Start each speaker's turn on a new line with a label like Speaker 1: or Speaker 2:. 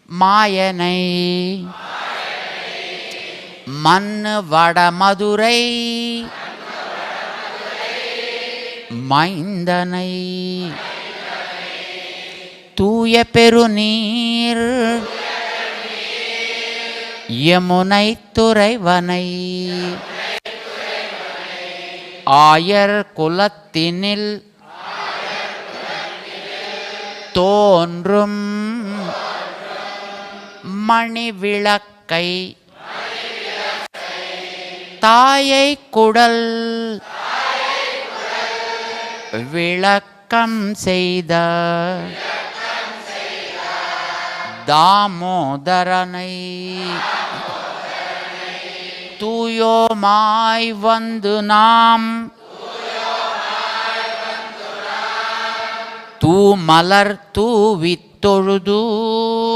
Speaker 1: மாயனை மண்ணு வடமதுரை மைந்தனை தூய பெருநீர் யமுனை துறைவனை ஆயர் குலத்தினில் தோன்றும் மணிவிளக்கை தாயை குடல் விளக்கம் செய்த தாமோதரனை தூயோமாய் வந்து நாம் தூமலர் தூவித் தொழுது